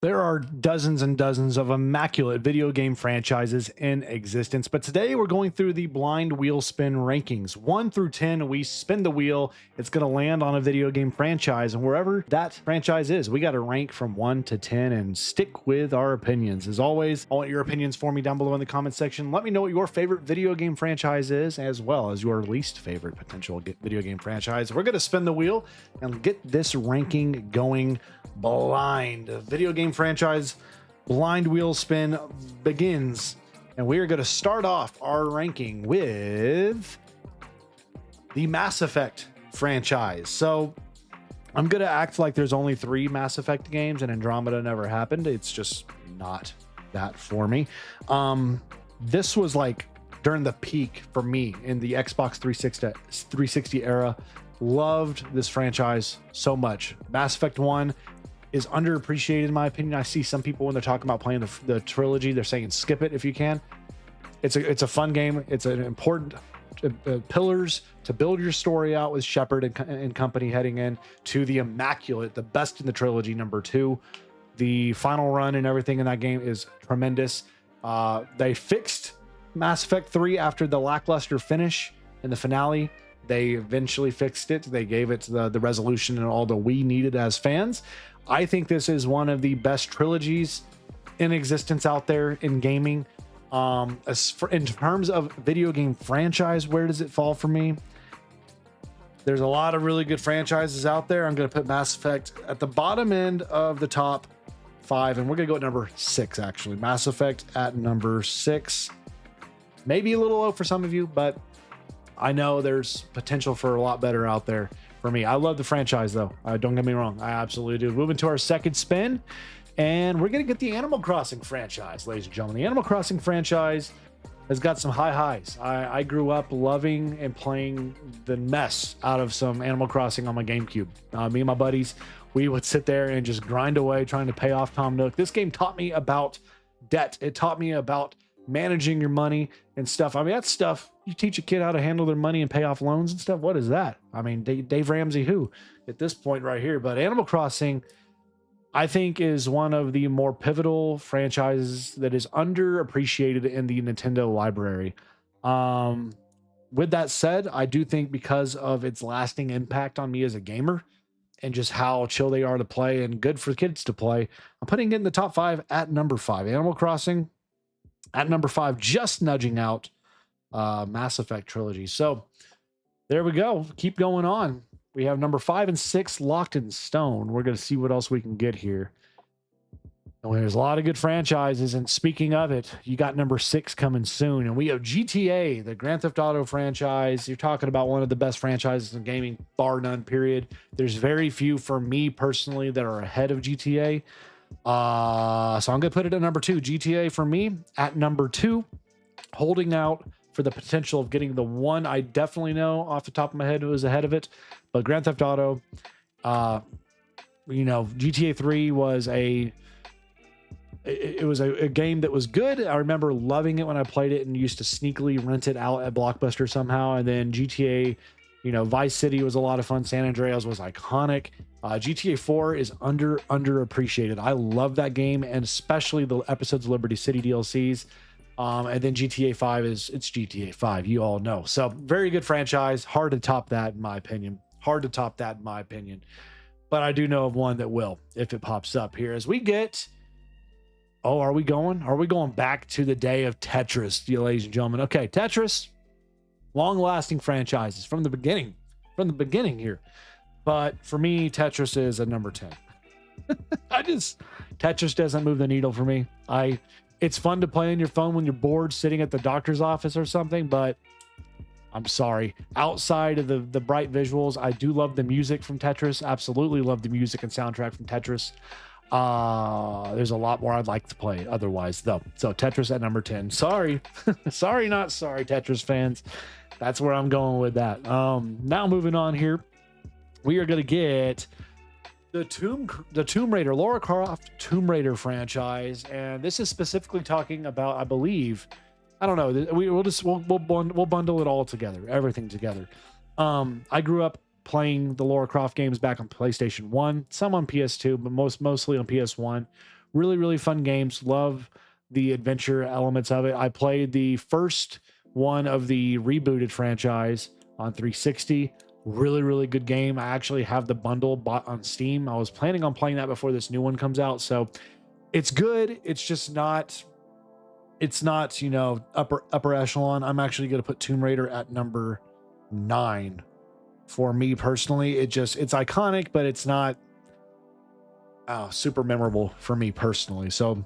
There are dozens and dozens of immaculate video game franchises in existence, but today we're going through the blind wheel spin rankings. 1 through 10, we spin the wheel, it's going to land on a video game franchise, and wherever that franchise is, we got to rank from 1 to 10 and stick with our opinions. As always, I want your opinions for me down below in the comment section. Let me know what your favorite video game franchise is, as well as your least favorite potential video game franchise. We're going to spin the wheel and get this ranking going blind. Video game franchise blind wheel spin begins, and we are going to start off our ranking with the Mass Effect franchise. So I'm going to act like there's only 3 Mass Effect games and Andromeda never happened. It's just not that for me. This was like during the peak for me in the Xbox 360 era. Loved this franchise so much. Mass Effect 1 is underappreciated in my opinion. I see some people when they're talking about playing the trilogy, they're saying skip it if you can. It's a fun game. It's an important pillars to build your story out with Shepard and company heading in to the immaculate, the best in the trilogy, number 2. The final run and everything in that game is tremendous. They fixed Mass Effect 3 after the lackluster finish in the finale. They eventually fixed it. They gave it the resolution and all that we needed as fans. I think this is one of the best trilogies in existence out there in gaming. In terms of video game franchise, where does it fall for me? There's a lot of really good franchises out there. I'm going to put Mass Effect at the bottom end of the top 5, and we're going to go at number 6, actually. Mass Effect at number 6. Maybe a little low for some of you, but I know there's potential for a lot better out there for me. I love the franchise, though. Don't get me wrong. I absolutely do. Moving to our second spin, and we're going to get the Animal Crossing franchise, ladies and gentlemen. The Animal Crossing franchise has got some high highs. I grew up loving and playing the mess out of some Animal Crossing on my GameCube. Me and my buddies, we would sit there and just grind away trying to pay off Tom Nook. This game taught me about debt. It taught me about managing your money and stuff. I mean, that's stuff you teach a kid how to handle their money and pay off loans and stuff. What is that? I mean, Dave Ramsey, who at this point right here, but Animal Crossing, I think, is one of the more pivotal franchises that is underappreciated in the Nintendo library. With that said, I do think because of its lasting impact on me as a gamer and just how chill they are to play and good for kids to play, I'm putting it in the top 5 at number 5. Animal Crossing at number 5, just nudging out Mass Effect trilogy. So there we go. Keep going on. We have number 5 and 6 locked in stone. We're going to see what else we can get here. And there's a lot of good franchises. And speaking of it, you got number 6 coming soon. And we have GTA, the Grand Theft Auto franchise. You're talking about one of the best franchises in gaming, bar none, period. There's very few for me personally that are ahead of GTA. So I'm going to put it at number 2. GTA for me at number 2, holding out for the potential of getting the one I definitely know off the top of my head who was ahead of it. But Grand Theft Auto, GTA 3 was a game that was good. I remember loving it when I played it and used to sneakily rent it out at Blockbuster somehow. And then GTA, Vice City was a lot of fun. San Andreas was iconic. GTA 4 is underappreciated. I love that game, and especially the episodes of Liberty City DLCs. And then GTA 5 it's GTA 5. You all know. So very good franchise. Hard to top that in my opinion. But I do know of one that will, if it pops up here as we get. Oh, are we going back to the day of Tetris, ladies and gentlemen? Okay, Tetris, long-lasting franchises from the beginning here. But for me, Tetris is a number 10. Tetris doesn't move the needle for me. It's fun to play on your phone when you're bored sitting at the doctor's office or something, but I'm sorry. Outside of the bright visuals, I do love the music from Tetris. Absolutely love the music and soundtrack from Tetris. There's a lot more I'd like to play otherwise, though. So Tetris at number 10. Sorry. Sorry, not sorry, Tetris fans. That's where I'm going with that. Now moving on here, we are going to get the Tomb Raider, Lara Croft Tomb Raider franchise, and this is specifically talking about, I believe, I don't know, we'll bundle it all together, everything together. I grew up playing the Lara Croft games back on PlayStation 1, some on PS2, but mostly on PS1. Really, really fun games. Love the adventure elements of it. I played the first one of the rebooted franchise on 360. Really, really good game. I actually have the bundle bought on Steam. I was planning on playing that before this new one comes out. So it's good. It's just not, it's not, you know, upper echelon. I'm actually going to put Tomb Raider at number 9 for me personally. It's iconic, but it's not super memorable for me personally. So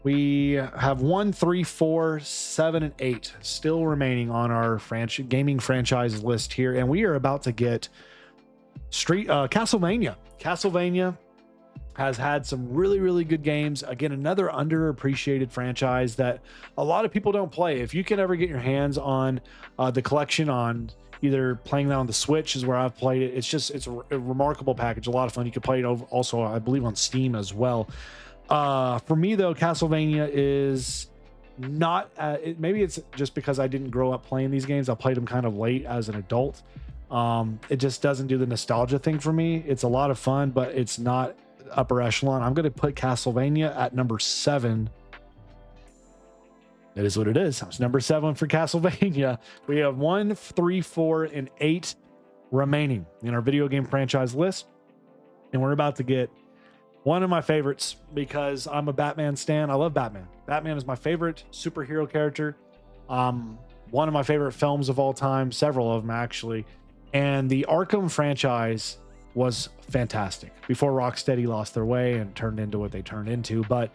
we have 1, 3, 4, 7, and 8 still remaining on our gaming franchise list here, and we are about to get Castlevania. Castlevania has had some really, really good games. Again, another underappreciated franchise that a lot of people don't play. If you can ever get your hands on the collection on either playing that on the Switch is where I've played it. It's a remarkable package, a lot of fun. You can play it also, I believe, on Steam as well. For me though, Castlevania is not, maybe it's just because I didn't grow up playing these games. I played them kind of late as an adult. It just doesn't do the nostalgia thing for me. It's a lot of fun, but it's not upper echelon. I'm going to put Castlevania at number 7. It is what it is. It's number 7 for Castlevania. We have 1, 3, 4, and 8 remaining in our video game franchise list. And we're about to get one of my favorites because I'm a Batman stan. I love Batman. Batman is my favorite superhero character. One of my favorite films of all time, several of them actually. And the Arkham franchise was fantastic before Rocksteady lost their way and turned into what they turned into. But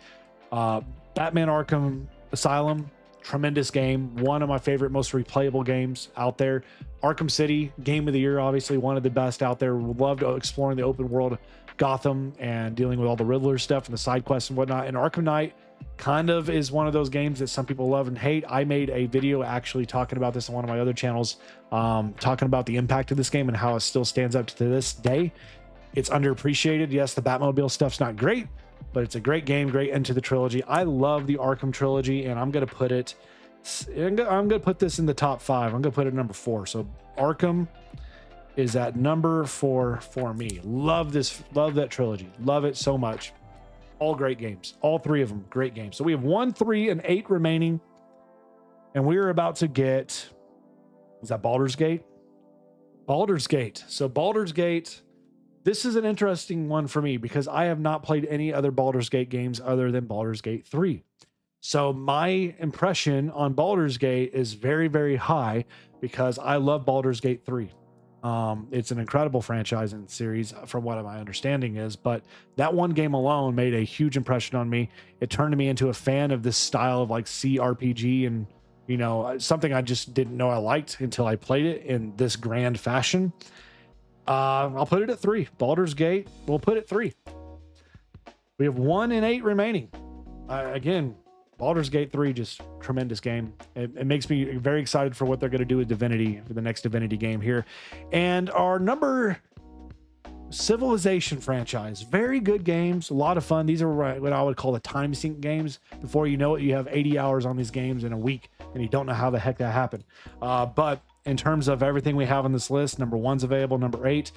Batman Arkham Asylum, tremendous game. One of my favorite, most replayable games out there. Arkham City, game of the year, obviously one of the best out there. Loved exploring the open world Gotham and dealing with all the Riddler stuff and the side quests and whatnot. And Arkham Knight kind of is one of those games that some people love and hate. I made a video actually talking about this on one of my other channels, talking about the impact of this game and how it still stands up to this day. It's underappreciated. Yes, the Batmobile stuff's not great, but it's a great game, great end to the trilogy. I love the Arkham trilogy, and I'm going to put it, I'm going to put this in the top 5. I'm going to put it at number 4. So Arkham is at number 4 for me. Love that trilogy. Love it so much. All great games. All 3 of them great games. So we have 1, 3, and 8 remaining. And we're about to get, is that Baldur's Gate? Baldur's Gate. So Baldur's Gate, this is an interesting one for me because I have not played any other Baldur's Gate games other than Baldur's Gate 3. So my impression on Baldur's Gate is very, very high because I love Baldur's Gate 3. It's an incredible franchise and series from what my understanding is, but that one game alone made a huge impression on me. It turned me into a fan of this style of like CRPG and, you know, something I just didn't know I liked until I played it in this grand fashion. I'll put it at 3. Baldur's Gate, we'll put it 3. We have 1 and 8 remaining. Again, Baldur's Gate 3, just tremendous game. It makes me very excited for what they're going to do with Divinity, for the next Divinity game here. And our number, Civilization franchise. Very good games, a lot of fun. These are what I would call the time sink games. Before you know it, you have 80 hours on these games in a week, and you don't know how the heck that happened. But in terms of everything we have on this list, number 1's available, number 8.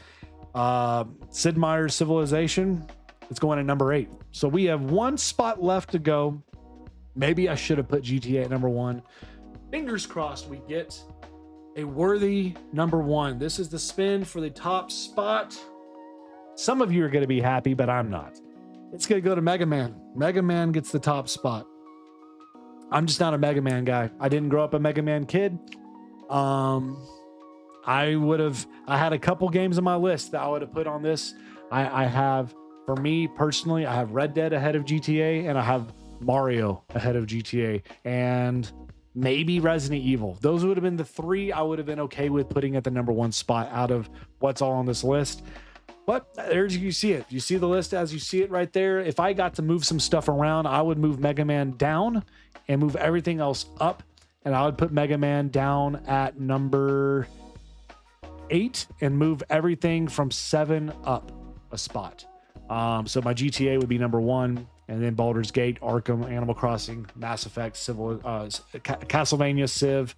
Sid Meier's Civilization, it's going at number 8. So we have 1 spot left to go. Maybe I should have put GTA at number 1. Fingers crossed we get a worthy number 1. This is the spin for the top spot. Some of you are going to be happy, but I'm not. It's going to go to Mega Man. Mega Man gets the top spot. I'm just not a Mega Man guy. I didn't grow up a Mega Man kid. I had a couple games on my list that I would have put on this. I have, for me personally, I have Red Dead ahead of GTA, and I have Mario ahead of GTA, and maybe Resident Evil. Those would have been the 3 I would have been okay with putting at the number 1 spot out of what's all on this list. But there's, you see it. You see the list as you see it right there. If I got to move some stuff around, I would move Mega Man down and move everything else up. And I would put Mega Man down at number 8 and move everything from 7 up a spot. So my GTA would be number 1. And then Baldur's Gate, Arkham, Animal Crossing, Mass Effect, Castlevania, Civ,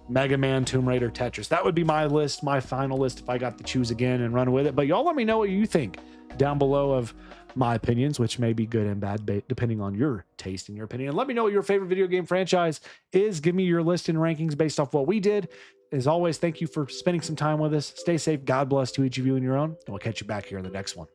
Mega Man, Tomb Raider, Tetris. That would be my list, my final list if I got to choose again and run with it. But y'all let me know what you think down below of my opinions, which may be good and bad depending on your taste and your opinion. Let me know what your favorite video game franchise is. Give me your list and rankings based off what we did. As always, thank you for spending some time with us. Stay safe. God bless to each of you and your own. And we'll catch you back here in the next one.